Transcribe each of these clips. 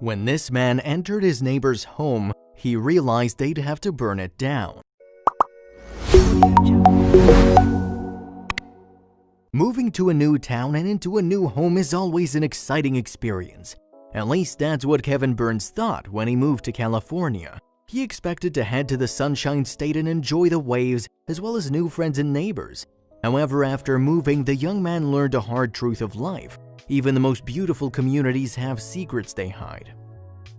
When this man entered his neighbor's home, he realized they'd have to burn it down. Moving to a new town and into a new home is always an exciting experience. At least that's what Kevin Burns thought when he moved to California. He expected to head to the Sunshine State and enjoy the waves as well as new friends and neighbors. However, after moving, the young man learned a hard truth of life. Even the most beautiful communities have secrets they hide.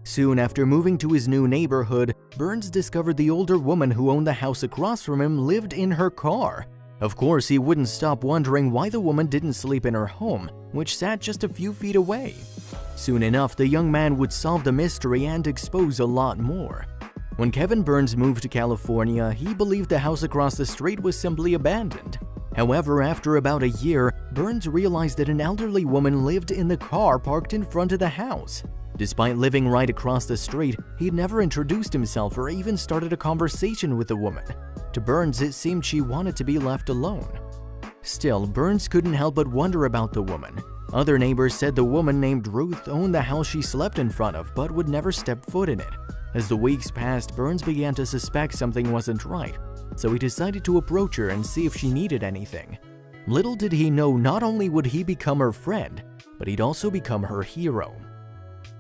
Soon after moving to his new neighborhood, Burns discovered the older woman who owned the house across from him lived in her car. Of course, he wouldn't stop wondering why the woman didn't sleep in her home, which sat just a few feet away. Soon enough, the young man would solve the mystery and expose a lot more. When Kevin Burns moved to California, he believed the house across the street was simply abandoned. However, after about a year, Burns realized that an elderly woman lived in the car parked in front of the house. Despite living right across the street, he'd never introduced himself or even started a conversation with the woman. To Burns, it seemed she wanted to be left alone. Still, Burns couldn't help but wonder about the woman. Other neighbors said the woman named Ruth owned the house she slept in front of but would never step foot in it. As the weeks passed, Burns began to suspect something wasn't right, so he decided to approach her and see if she needed anything. Little did he know, not only would he become her friend, but he'd also become her hero.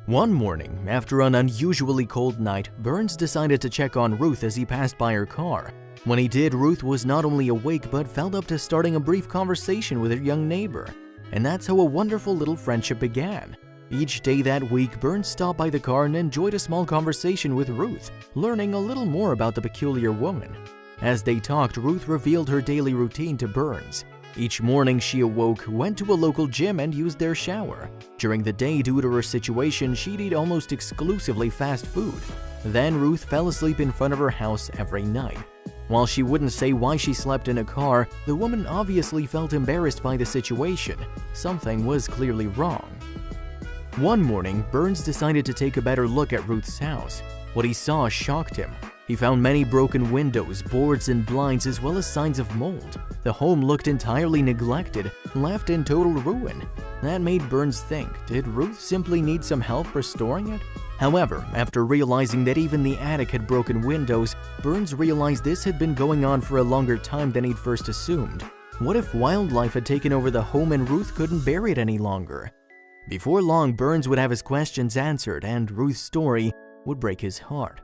One morning, after an unusually cold night, Burns decided to check on Ruth as he passed by her car. When he did, Ruth was not only awake but felt up to starting a brief conversation with her young neighbor. And that's how a wonderful little friendship began. Each day that week, Burns stopped by the car and enjoyed a small conversation with Ruth, learning a little more about the peculiar woman. As they talked, Ruth revealed her daily routine to Burns. Each morning she awoke, went to a local gym and used their shower. During the day, due to her situation, she'd eat almost exclusively fast food. Then Ruth fell asleep in front of her house every night. While she wouldn't say why she slept in a car, the woman obviously felt embarrassed by the situation. Something was clearly wrong. One morning, Burns decided to take a better look at Ruth's house. What he saw shocked him. He found many broken windows, boards, and blinds, as well as signs of mold. The home looked entirely neglected, left in total ruin. That made Burns think, did Ruth simply need some help restoring it? However, after realizing that even the attic had broken windows, Burns realized this had been going on for a longer time than he'd first assumed. What if wildlife had taken over the home and Ruth couldn't bear it any longer? Before long, Burns would have his questions answered, and Ruth's story would break his heart.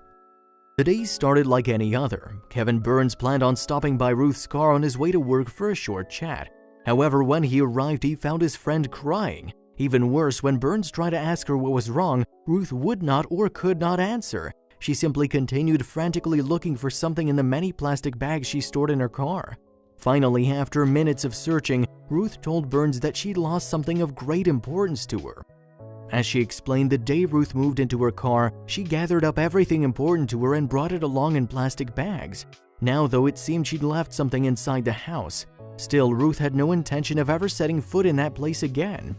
The days started like any other. Kevin Burns planned on stopping by Ruth's car on his way to work for a short chat. However, when he arrived, he found his friend crying. Even worse, when Burns tried to ask her what was wrong, Ruth would not or could not answer. She simply continued frantically looking for something in the many plastic bags she stored in her car. Finally, after minutes of searching, Ruth told Burns that she'd lost something of great importance to her. As she explained, the day Ruth moved into her car, she gathered up everything important to her and brought it along in plastic bags. Now, though, it seemed she'd left something inside the house. Still, Ruth had no intention of ever setting foot in that place again.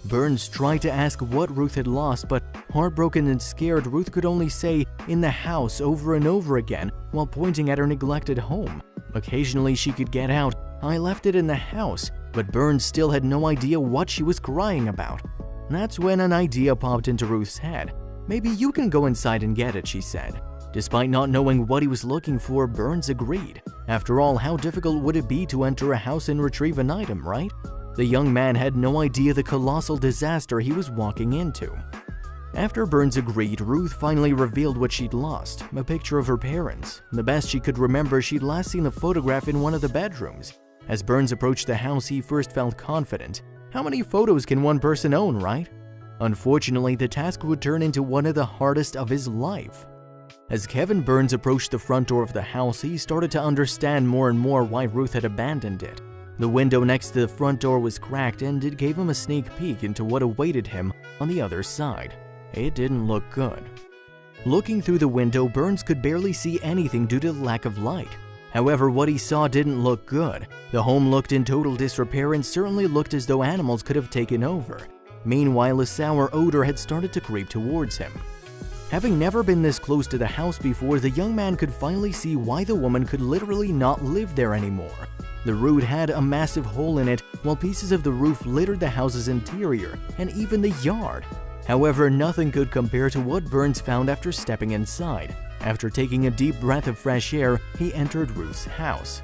Burns tried to ask what Ruth had lost, but heartbroken and scared, Ruth could only say, "in the house," over and over again while pointing at her neglected home. Occasionally she could get out, "I left it in the house," but Burns still had no idea what she was crying about. That's when an idea popped into Ruth's head. "Maybe you can go inside and get it," she said. Despite not knowing what he was looking for, Burns agreed. After all, how difficult would it be to enter a house and retrieve an item, right? The young man had no idea the colossal disaster he was walking into. After Burns agreed, Ruth finally revealed what she'd lost, a picture of her parents. The best she could remember, she'd last seen the photograph in one of the bedrooms. As Burns approached the house, he first felt confident. How many photos can one person own, right? Unfortunately, the task would turn into one of the hardest of his life. As Kevin Burns approached the front door of the house, he started to understand more and more why Ruth had abandoned it. The window next to the front door was cracked, and it gave him a sneak peek into what awaited him on the other side. It didn't look good. Looking through the window, Burns could barely see anything due to the lack of light. However, what he saw didn't look good. The home looked in total disrepair and certainly looked as though animals could have taken over. Meanwhile, a sour odor had started to creep towards him. Having never been this close to the house before, the young man could finally see why the woman could literally not live there anymore. The root had a massive hole in it, while pieces of the roof littered the house's interior and even the yard. However, nothing could compare to what Burns found after stepping inside. After taking a deep breath of fresh air, he entered Ruth's house.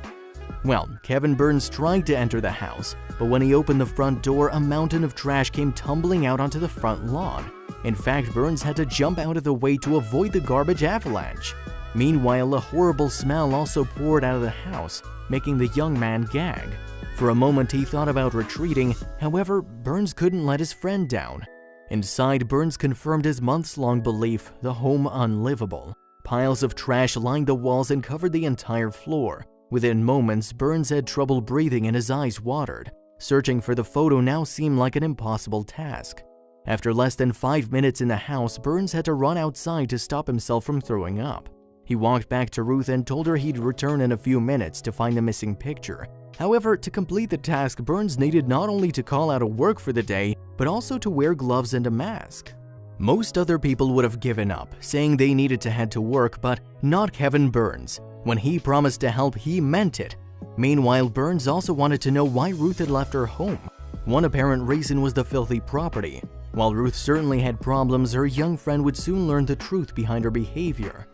Well, Kevin Burns tried to enter the house, but when he opened the front door, a mountain of trash came tumbling out onto the front lawn. In fact, Burns had to jump out of the way to avoid the garbage avalanche. Meanwhile, a horrible smell also poured out of the house, making the young man gag. For a moment, he thought about retreating. However, Burns couldn't let his friend down. Inside, Burns confirmed his months-long belief, the home unlivable. Piles of trash lined the walls and covered the entire floor. Within moments, Burns had trouble breathing and his eyes watered. Searching for the photo now seemed like an impossible task. After less than 5 minutes in the house, Burns had to run outside to stop himself from throwing up. He walked back to Ruth and told her he'd return in a few minutes to find the missing picture. However, to complete the task, Burns needed not only to call out of work for the day, but also to wear gloves and a mask. Most other people would have given up, saying they needed to head to work, but not Kevin Burns. When he promised to help, he meant it. Meanwhile, Burns also wanted to know why Ruth had left her home. One apparent reason was the filthy property. While Ruth certainly had problems, her young friend would soon learn the truth behind her behavior.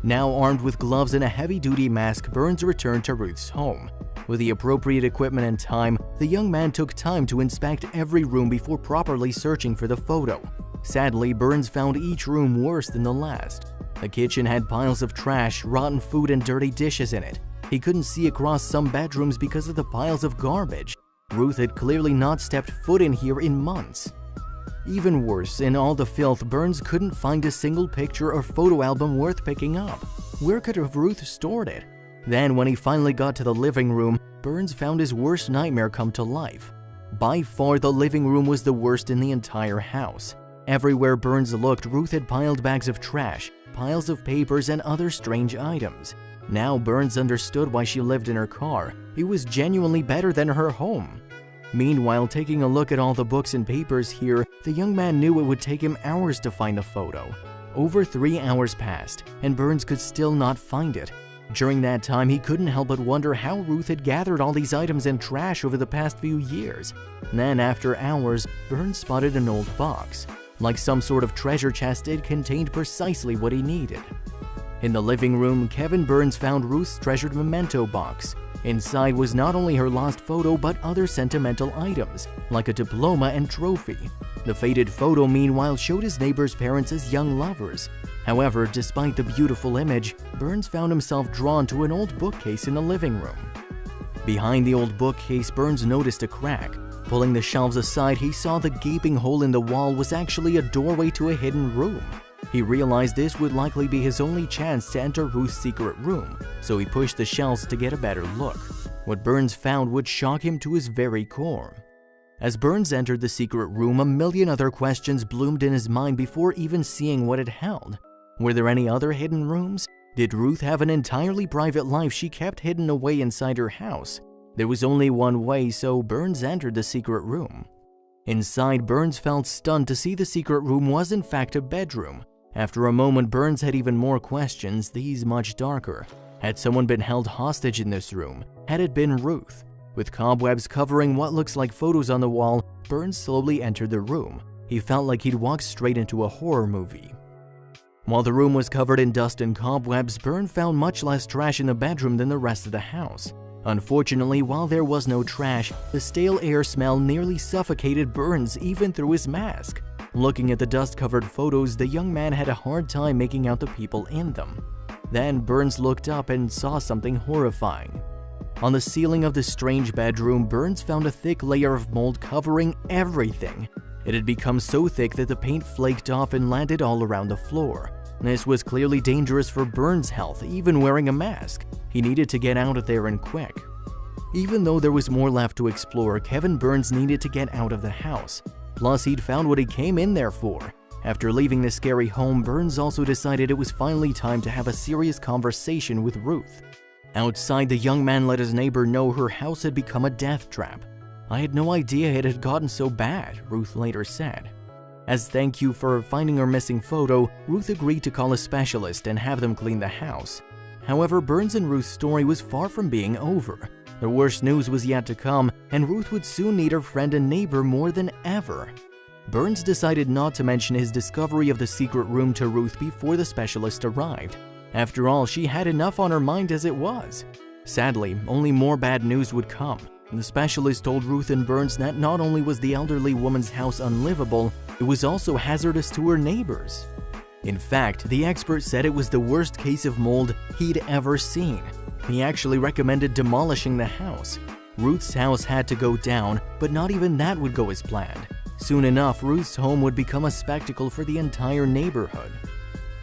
Now armed with gloves and a heavy-duty mask, Burns returned to Ruth's home. With the appropriate equipment and time, the young man took time to inspect every room before properly searching for the photo. Sadly, Burns found each room worse than the last. The kitchen had piles of trash, rotten food, and dirty dishes in it. He couldn't see across some bedrooms because of the piles of garbage. Ruth had clearly not stepped foot in here in months. Even worse, in all the filth, Burns couldn't find a single picture or photo album worth picking up. Where could have Ruth stored it? Then, when he finally got to the living room, Burns found his worst nightmare come to life. By far, the living room was the worst in the entire house. Everywhere Burns looked, Ruth had piled bags of trash, piles of papers, and other strange items. Now Burns understood why she lived in her car. It was genuinely better than her home. Meanwhile, taking a look at all the books and papers here, the young man knew it would take him hours to find the photo. Over 3 hours passed, and Burns could still not find it. During that time, he couldn't help but wonder how Ruth had gathered all these items and trash over the past few years. Then, after hours, Burns spotted an old box. Like some sort of treasure chest, it contained precisely what he needed. In the living room, Kevin Burns found Ruth's treasured memento box. Inside was not only her lost photo, but other sentimental items, like a diploma and trophy. The faded photo, meanwhile, showed his neighbor's parents as young lovers. However, despite the beautiful image, Burns found himself drawn to an old bookcase in the living room. Behind the old bookcase, Burns noticed a crack. Pulling the shelves aside, he saw the gaping hole in the wall was actually a doorway to a hidden room. He realized this would likely be his only chance to enter Ruth's secret room, so he pushed the shelves to get a better look. What Burns found would shock him to his very core. As Burns entered the secret room, a million other questions bloomed in his mind before even seeing what it held. Were there any other hidden rooms? Did Ruth have an entirely private life she kept hidden away inside her house? There was only one way, so Burns entered the secret room. Inside, Burns felt stunned to see the secret room was in fact a bedroom. After a moment, Burns had even more questions, these much darker. Had someone been held hostage in this room? Had it been Ruth? With cobwebs covering what looks like photos on the wall, Burns slowly entered the room. He felt like he'd walked straight into a horror movie. While the room was covered in dust and cobwebs, Burns found much less trash in the bedroom than the rest of the house. Unfortunately, while there was no trash, the stale air smell nearly suffocated Burns even through his mask. Looking at the dust-covered photos, the young man had a hard time making out the people in them. Then Burns looked up and saw something horrifying. On the ceiling of the strange bedroom, Burns found a thick layer of mold covering everything. It had become so thick that the paint flaked off and landed all around the floor. This was clearly dangerous for Burns' health, even wearing a mask. He needed to get out of there and quick. Even though there was more left to explore, Kevin Burns needed to get out of the house. Plus, he'd found what he came in there for. After leaving the scary home, Burns also decided it was finally time to have a serious conversation with Ruth. Outside, the young man let his neighbor know her house had become a death trap. "I had no idea it had gotten so bad," Ruth later said. As thank you for finding her missing photo, Ruth agreed to call a specialist and have them clean the house. However, Burns and Ruth's story was far from being over. The worst news was yet to come, and Ruth would soon need her friend and neighbor more than ever. Burns decided not to mention his discovery of the secret room to Ruth before the specialist arrived. After all, she had enough on her mind as it was. Sadly, only more bad news would come. The specialist told Ruth and Burns that not only was the elderly woman's house unlivable, it was also hazardous to her neighbors. In fact, the expert said it was the worst case of mold he'd ever seen. He actually recommended demolishing the house. Ruth's house had to go down, but not even that would go as planned. Soon enough, Ruth's home would become a spectacle for the entire neighborhood.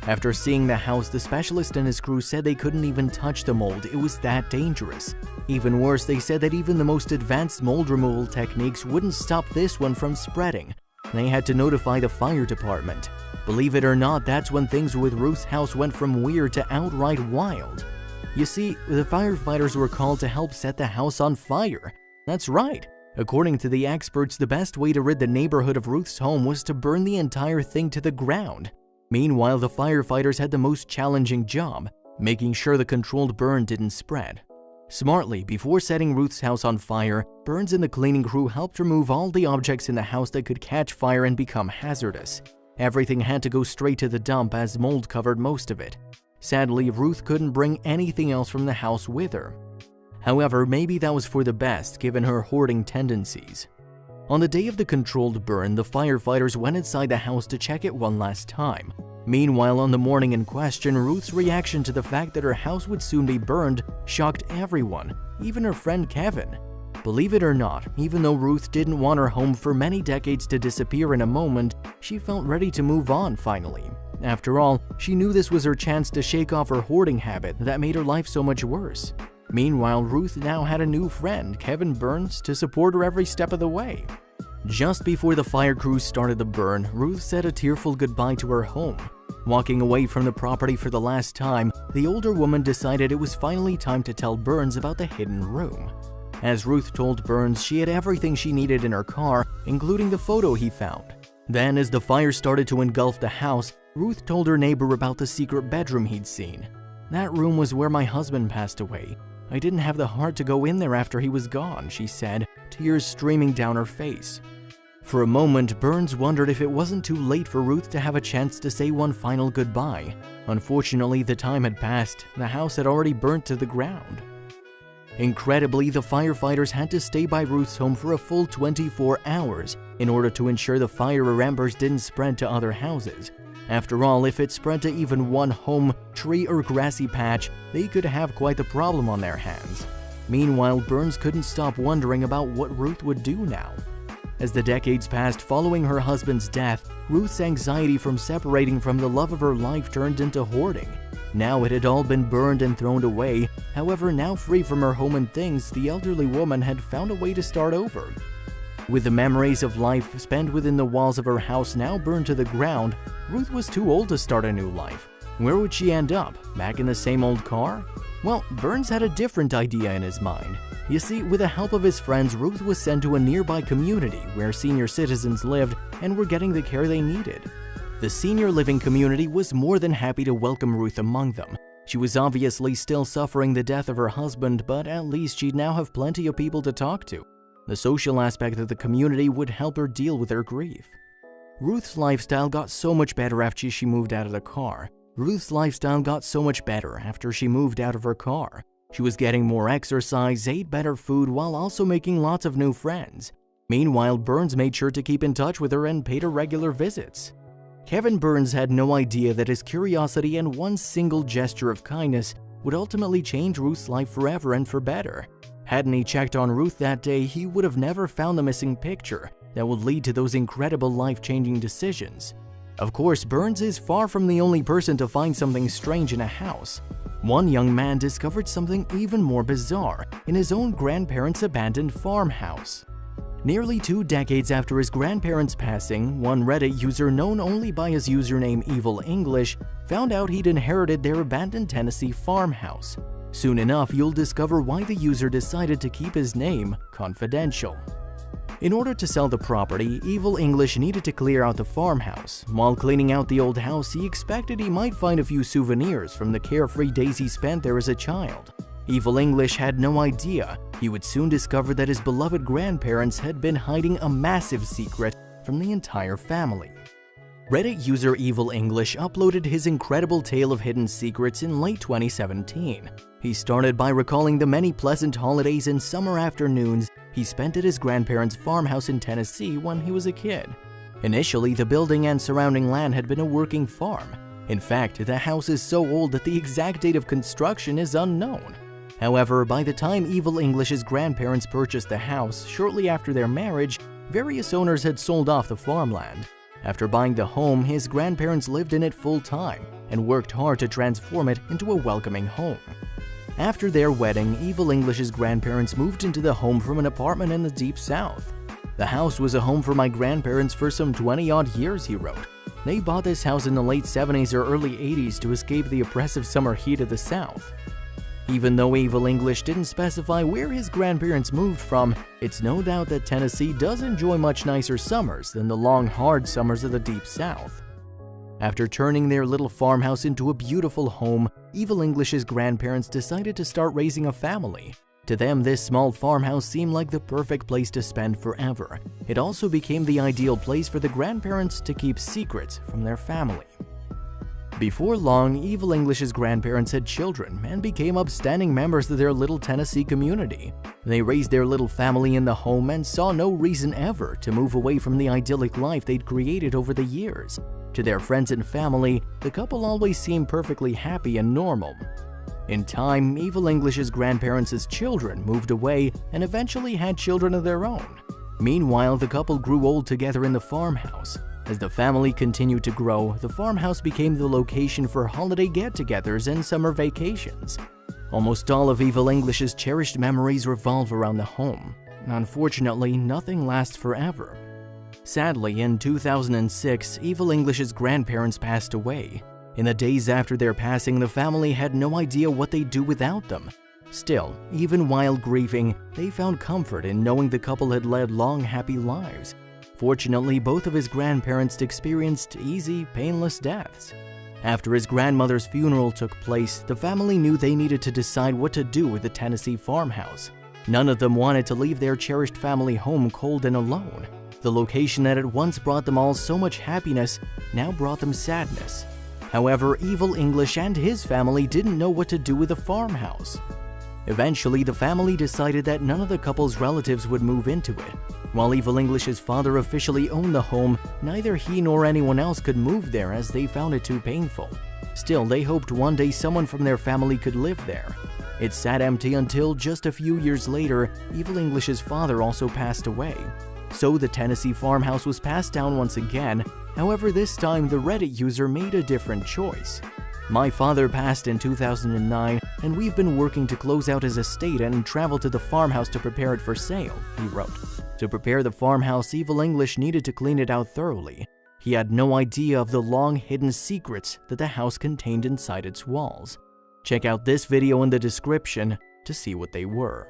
After seeing the house, the specialist and his crew said they couldn't even touch the mold, it was that dangerous. Even worse, they said that even the most advanced mold removal techniques wouldn't stop this one from spreading. They had to notify the fire department. Believe it or not, that's when things with Ruth's house went from weird to outright wild. You see, the firefighters were called to help set the house on fire. That's right. According to the experts, the best way to rid the neighborhood of Ruth's home was to burn the entire thing to the ground. Meanwhile, the firefighters had the most challenging job, making sure the controlled burn didn't spread. Smartly, before setting Ruth's house on fire, Burns and the cleaning crew helped remove all the objects in the house that could catch fire and become hazardous. Everything had to go straight to the dump as mold covered most of it. Sadly, Ruth couldn't bring anything else from the house with her. However, maybe that was for the best given her hoarding tendencies. On the day of the controlled burn, the firefighters went inside the house to check it one last time. Meanwhile, on the morning in question, Ruth's reaction to the fact that her house would soon be burned shocked everyone, even her friend Kevin. Believe it or not, even though Ruth didn't want her home for many decades to disappear in a moment, she felt ready to move on finally. After all, she knew this was her chance to shake off her hoarding habit that made her life so much worse. Meanwhile, Ruth now had a new friend, Kevin Burns, to support her every step of the way. Just before the fire crews started the burn, Ruth said a tearful goodbye to her home. Walking away from the property for the last time, the older woman decided it was finally time to tell Burns about the hidden room. As Ruth told Burns, she had everything she needed in her car, including the photo he found. Then, as the fire started to engulf the house, Ruth told her neighbor about the secret bedroom he'd seen. "That room was where my husband passed away. I didn't have the heart to go in there after he was gone," she said, tears streaming down her face. For a moment, Burns wondered if it wasn't too late for Ruth to have a chance to say one final goodbye. Unfortunately, the time had passed. The house had already burnt to the ground. Incredibly, the firefighters had to stay by Ruth's home for a full 24 hours in order to ensure the fire or embers didn't spread to other houses. After all, if it spread to even one home, tree, or grassy patch, they could have quite the problem on their hands. Meanwhile, Burns couldn't stop wondering about what Ruth would do now. As the decades passed following her husband's death, Ruth's anxiety from separating from the love of her life turned into hoarding. Now it had all been burned and thrown away. However, now free from her home and things, the elderly woman had found a way to start over. With the memories of life spent within the walls of her house now burned to the ground, Ruth was too old to start a new life. Where would she end up? Back in the same old car? Well, Burns had a different idea in his mind. You see, with the help of his friends, Ruth was sent to a nearby community where senior citizens lived and were getting the care they needed. The senior living community was more than happy to welcome Ruth among them. She was obviously still suffering the death of her husband, but at least she'd now have plenty of people to talk to. The social aspect of the community would help her deal with her grief. Ruth's lifestyle got so much better after she moved out of the car. She was getting more exercise, ate better food, while also making lots of new friends. Meanwhile, Burns made sure to keep in touch with her and paid her regular visits. Kevin Burns had no idea that his curiosity and one single gesture of kindness would ultimately change Ruth's life forever and for better. Hadn't he checked on Ruth that day, he would have never found the missing picture that would lead to those incredible life-changing decisions. Of course, Burns is far from the only person to find something strange in a house. One young man discovered something even more bizarre in his own grandparents' abandoned farmhouse. Nearly 2 decades after his grandparents' passing, one Reddit user known only by his username Evil English found out he'd inherited their abandoned Tennessee farmhouse. Soon enough, you'll discover why the user decided to keep his name confidential. In order to sell the property, Evil English needed to clear out the farmhouse. While cleaning out the old house, he expected he might find a few souvenirs from the carefree days he spent there as a child. Evil English had no idea he would soon discover that his beloved grandparents had been hiding a massive secret from the entire family. Reddit user Evil English uploaded his incredible tale of hidden secrets in late 2017. He started by recalling the many pleasant holidays and summer afternoons he spent at his grandparents' farmhouse in Tennessee when he was a kid. Initially, the building and surrounding land had been a working farm. In fact, the house is so old that the exact date of construction is unknown. However, by the time Evil English's grandparents purchased the house shortly after their marriage, various owners had sold off the farmland. After buying the home, his grandparents lived in it full-time and worked hard to transform it into a welcoming home. After their wedding, Evil English's grandparents moved into the home from an apartment in the Deep South. "The house was a home for my grandparents for some 20-odd years," he wrote. "They bought this house in the late 70s or early 80s to escape the oppressive summer heat of the South." Even though Evil English didn't specify where his grandparents moved from, it's no doubt that Tennessee does enjoy much nicer summers than the long, hard summers of the Deep South. After turning their little farmhouse into a beautiful home, Evil English's grandparents decided to start raising a family. To them, this small farmhouse seemed like the perfect place to spend forever. It also became the ideal place for the grandparents to keep secrets from their family. Before long, Evil English's grandparents had children and became upstanding members of their little Tennessee community. They raised their little family in the home and saw no reason ever to move away from the idyllic life they'd created over the years. To their friends and family, the couple always seemed perfectly happy and normal. In time, Evil English's grandparents' children moved away and eventually had children of their own. Meanwhile, the couple grew old together in the farmhouse. As the family continued to grow, the farmhouse became the location for holiday get-togethers and summer vacations. Almost all of Evil English's cherished memories revolve around the home. Unfortunately, nothing lasts forever. Sadly, in 2006, Evil English's grandparents passed away. In the days after their passing, the family had no idea what they'd do without them. Still, even while grieving, they found comfort in knowing the couple had led long, happy lives. Fortunately, both of his grandparents experienced easy, painless deaths. After his grandmother's funeral took place, the family knew they needed to decide what to do with the Tennessee farmhouse. None of them wanted to leave their cherished family home cold and alone. The location that had once brought them all so much happiness now brought them sadness. However, Evil English and his family didn't know what to do with the farmhouse. Eventually, the family decided that none of the couple's relatives would move into it. While Evil English's father officially owned the home, neither he nor anyone else could move there as they found it too painful. Still, they hoped one day someone from their family could live there. It sat empty until just a few years later, Evil English's father also passed away. So the Tennessee farmhouse was passed down once again. However, this time the Reddit user made a different choice. "My father passed in 2009, and we've been working to close out his estate and travel to the farmhouse to prepare it for sale," he wrote. To prepare the farmhouse, Evil English needed to clean it out thoroughly. He had no idea of the long hidden secrets that the house contained inside its walls. Check out this video in the description to see what they were.